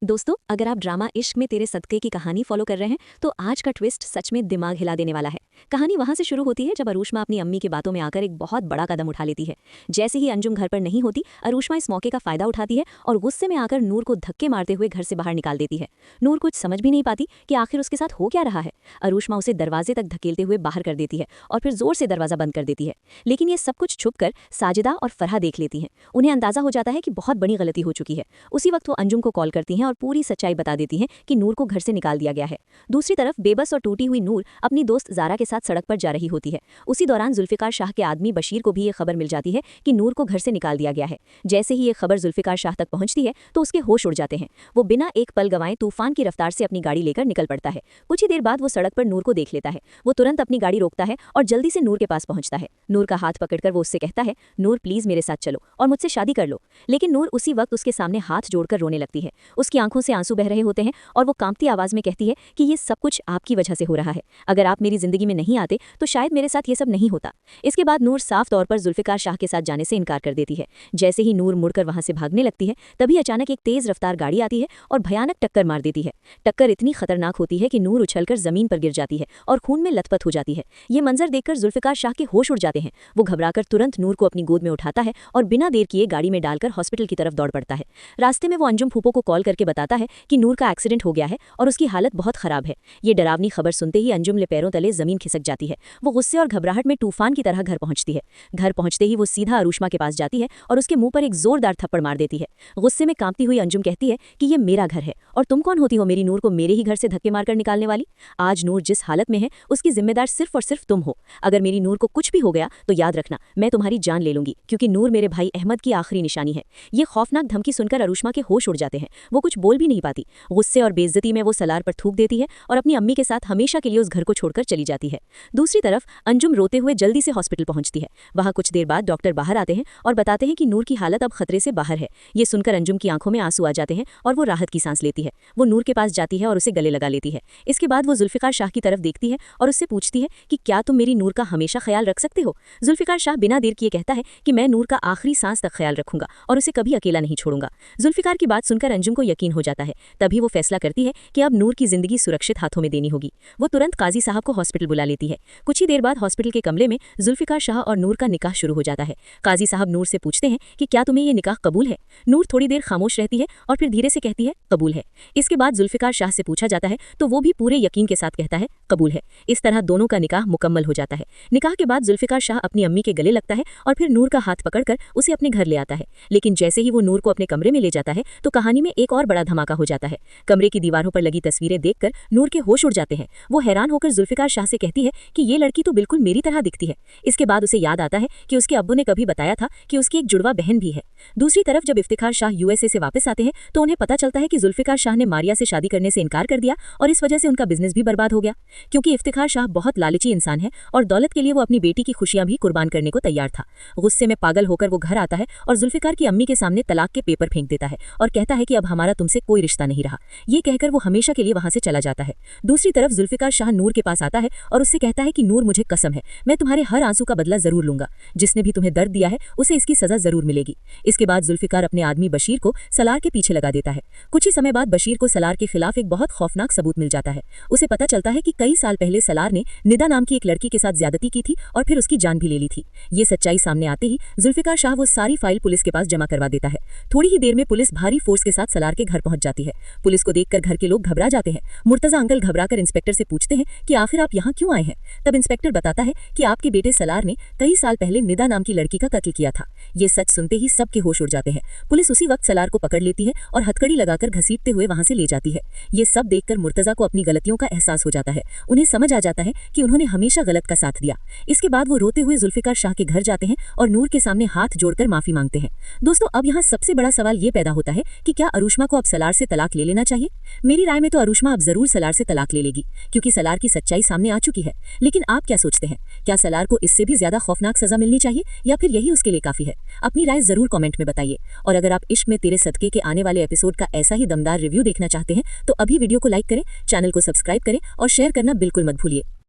दोस्तों, अगर आप ड्रामा इश्क में तेरे सदक़े की कहानी फॉलो कर रहे हैं तो आज का ट्विस्ट सच में दिमाग हिला देने वाला है। कहानी वहां से शुरू होती है जब अरूष्मा अपनी अम्मी की बातों में आकर एक बहुत बड़ा कदम उठा लेती है। जैसे ही अंजुम घर पर नहीं होती, अरूष्मा इस मौके का फायदा उठाती है और गुस्से में आकर नूर को धक्के मारते हुए घर से बाहर निकाल देती है। नूर कुछ समझ भी नहीं पाती कि आखिर उसके साथ हो क्या रहा है। अरूष्मा उसे दरवाजे तक धकेलते हुए बाहर कर देती है और फिर जोर से दरवाजा बंद कर देती है। लेकिन ये सब कुछ छुपकर साजिदा और फरहा देख लेती हैं। उन्हें अंदाजा हो जाता है कि बहुत बड़ी गलती हो चुकी है। उसी वक्त वो अंजुम को कॉल करती हैं और पूरी सच्चाई बता देती हैं कि नूर को घर से निकाल दिया गया है। दूसरी तरफ बेबस और टूटी हुई नूर अपनी दोस्त ज़ारा के साथ सड़क पर जा रही होती है। उसी दौरान जुल्फिकार शाह के आदमी बशीर को भी ये खबर मिल जाती है कि नूर को घर से निकाल दिया गया है। जैसे ही ये खबर जुल्फिकार शाह तक पहुंचती है तो उसके होश उड़ जाते हैं। वो बिना एक पल गंवाए तूफान की रफ्तार से अपनी गाड़ी लेकर निकल पड़ता है। कुछ ही देर बाद वो सड़क पर नूर को देख लेता है। वो तुरंत अपनी गाड़ी रोकता है और जल्दी से नूर के पास पहुंचता है। नूर का हाथ पकड़कर वो उससे कहता है, नूर प्लीज मेरे साथ चलो और मुझसे शादी कर लो। लेकिन नूर उसी वक्त उसके सामने हाथ जोड़कर रोने लगती है। उसकी आंखों से आंसू बह रहे होते हैं और वो कांपती आवाज में कहती है कि ये सब कुछ आपकी वजह से हो रहा है। अगर आप मेरी जिंदगी में नहीं आते तो शायद मेरे साथ ये सब नहीं होता। इसके बाद नूर साफ तौर पर जुल्फिकार शाह के साथ जाने से इनकार कर देती है। जैसे ही नूर मुड़कर वहां से भागने लगती है तभी अचानक एक तेज रफ्तार गाड़ी आती है और भयानक टक्कर मार देती है। टक्कर इतनी खतरनाक होती है कि नूर उछलकर जमीन पर गिर जाती है और खून में लथपथ हो जाती है। ये मंजर देखकर जुल्फिकार शाह के होश उड़ जाते हैं। वो घबराकर तुरंत नूर को अपनी गोद में उठाता है और बिना देर किए गाड़ी में डालकर हॉस्पिटल की तरफ दौड़ पड़ता है। रास्ते में वो अंजुम फूफो को कॉल करके बताता है कि नूर का एक्सीडेंट हो गया है और उसकी हालत बहुत खराब है। ये डरावनी खबर सुनते ही अंजुम ले पैरों तले जमीन खिसक जाती है। वो गुस्से और घबराहट में तूफान की तरह घर पहुंचती है। घर पहुंचते ही वो सीधा अरूष्मा के पास जाती है और उसके मुंह पर एक जोरदार थप्पड़ मार देती है। गुस्से में कांपती हुई अंजुम कहती है कि ये मेरा घर है और तुम कौन होती हो मेरी नूर को मेरे ही घर से धक्के मारकर निकालने वाली। आज नूर जिस हालत में है उसकी जिम्मेदार सिर्फ और सिर्फ तुम हो। अगर मेरी नूर को कुछ भी हो गया तो याद रखना मैं तुम्हारी जान ले लूंगी, क्योंकि नूर मेरे भाई अहमद की आखिरी निशानी है। ये खौफनाक धमकी सुनकर अरूष्मा के होश उड़ जाते हैं। वो कुछ बोल भी नहीं पाती। गुस्से और बेइज्जती में वो सलार पर थूक देती है और अपनी अम्मी के साथ हमेशा के लिए उस घर को छोड़कर चली जाती है। दूसरी तरफ अंजुम रोते हुए जल्दी से हॉस्पिटल पहुंचती है। वहां कुछ देर बाद डॉक्टर बाहर आते हैं और बताते हैं कि नूर की हालत अब खतरे से बाहर है। ये सुनकर अंजुम की आंखों में आंसू आ जाते हैं और वो राहत की सांस लेती है। वो नूर के पास जाती है और उसे गले लगा लेती है। इसके बाद वो जुल्फिकार शाह की तरफ देखती है और उससे पूछती है कि क्या तुम मेरी नूर का हमेशा ख्याल रख सकते हो। जुल्फिकार शाह बिना देर किए कहता है कि मैं नूर का आखिरी सांस तक ख्याल रखूंगा और उसे कभी अकेला नहीं छोड़ूंगा। जुल्फिकार की बात सुनकर अंजुम को यकीन हो जाता है। तभी वो फैसला करती है कि अब नूर की जिंदगी सुरक्षित हाथों में देनी होगी। वो तुरंत काजी साहब को हॉस्पिटल बुला लेती है। कुछ ही देर बाद हॉस्पिटल के कमरे में जुल्फिकार शाह और नूर का निकाह शुरू हो जाता है। काजी साहब नूर से पूछते हैं कि क्या तुम्हें ये निकाह कबूल है। नूर थोड़ी देर खामोश रहती है और फिर धीरे से कहती है कबूल है। इसके बाद जुल्फिकार शाह से पूछा जाता है तो वो भी पूरे यकीन के साथ कहता है कबूल है। इस तरह दोनों का निकाह मुकम्मल हो जाता है। निकाह के बाद जुल्फिकार शाह अपनी अम्मी के गले लगता है और फिर नूर का हाथ पकड़कर उसे अपने घर ले आता है। लेकिन जैसे ही वो नूर को अपने कमरे में ले जाता है तो कहानी में एक और बड़ा धमाका हो जाता है। कमरे की दीवारों पर लगी तस्वीरें देखकर नूर के होश उड़ जाते हैं। वो हैरान होकर जुल्फिकार शाह से कहती है कि ये लड़की तो बिल्कुल मेरी तरह दिखती है। इसके बाद उसे याद आता है कि उसके अब्बू ने कभी बताया था कि उसकी एक जुड़वा बहन भी है। दूसरी तरफ जब इफ्तिखार शाह यूएसए से वापस आते हैं तो उन्हें पता चलता है कि जुल्फिकार शाह ने मारिया से शादी करने से इनकार कर दिया और इस वजह से उनका बिजनेस भी बर्बाद हो गया। क्योंकि इफ्तिखार शाह बहुत लालची इंसान है और दौलत के लिए वो अपनी बेटी की खुशियां भी कुर्बान करने को तैयार था। गुस्से में पागल होकर वो घर आता है और जुल्फिकार की अम्मी के सामने तलाक के पेपर फेंक देता है और कहता है कि अब हमारा तुमसे कोई रिश्ता नहीं रहा। ये कहकर वो हमेशा के लिए वहां से चला जाता है। दूसरी तरफ जुल्फिकार शाह नूर के पास आता है और उससे कहता है कि नूर मुझे कसम है मैं तुम्हारे हर आंसू का बदला जरूर लूंगा। जिसने भी तुम्हें दर्द दिया है उसे इसकी सजा जरूर मिलेगी। इसके बाद जुल्फिकार अपने आदमी बशीर को सलार के पीछे लगा देता है। कुछ ही समय बाद बशीर को सलार के खिलाफ एक बहुत खौफनाक सबूत मिल जाता है। उसे पता चलता है कि कई साल पहले सलार ने निदा नाम की एक लड़की के साथ ज्यादती की थी और फिर उसकी जान भी ले ली थी। ये सच्चाई सामने आते ही जुल्फिकार शाह वो सारी फाइल पुलिस के पास जमा करवा देता है। थोड़ी ही देर में पुलिस भारी फोर्स के साथ सलार के घर पहुंच जाती है। पुलिस को देखकर घर के लोग घबरा जाते हैं। मुर्तजा अंकल घबराकर इंस्पेक्टर से पूछते हैं कि आखिर आप यहाँ क्यों आए हैं। तब इंस्पेक्टर बताता है कि आपके बेटे सलार ने कई साल पहले निदा नाम की लड़की का कत्ल किया था। ये सच सुनते ही सबके होश उड़ जाते हैं। पुलिस उसी वक्त सलार को पकड़ लेती है और हथकड़ी लगाकर घसीटते हुए वहां से ले जाती है। ये सब देखकर मुर्तजा को अपनी गलतियों का एहसास हो जाता है। उन्हें समझ आ जाता है कि उन्होंने हमेशा गलत का साथ दिया। इसके बाद वो रोते हुए जुल्फिकार शाह के घर जाते हैं और नूर के सामने हाथ जोड़कर माफी मांगते हैं। दोस्तों, अब यहाँ सबसे बड़ा सवाल ये पैदा होता है कि क्या अरूष्मा को अब सलार से तलाक ले लेना चाहिए। मेरी राय में तो अरूष्मा अब जरूर सलार से तलाक ले लेगी, क्योंकि सलार की सच्चाई सामने आ चुकी है। लेकिन आप क्या सोचते हैं, क्या सलार को इससे भी ज्यादा खौफनाक सजा मिलनी चाहिए या फिर यही उसके लिए काफी है? अपनी राय जरूर कमेंट में बताइए। और अगर आप इश्क में तेरे सदके के आने वाले एपिसोड का ऐसा ही दमदार रिव्यू देखना चाहते हैं तो अभी वीडियो को लाइक करें, चैनल को सब्सक्राइब करें और शेयर करना बिल्कुल मत भूलिए।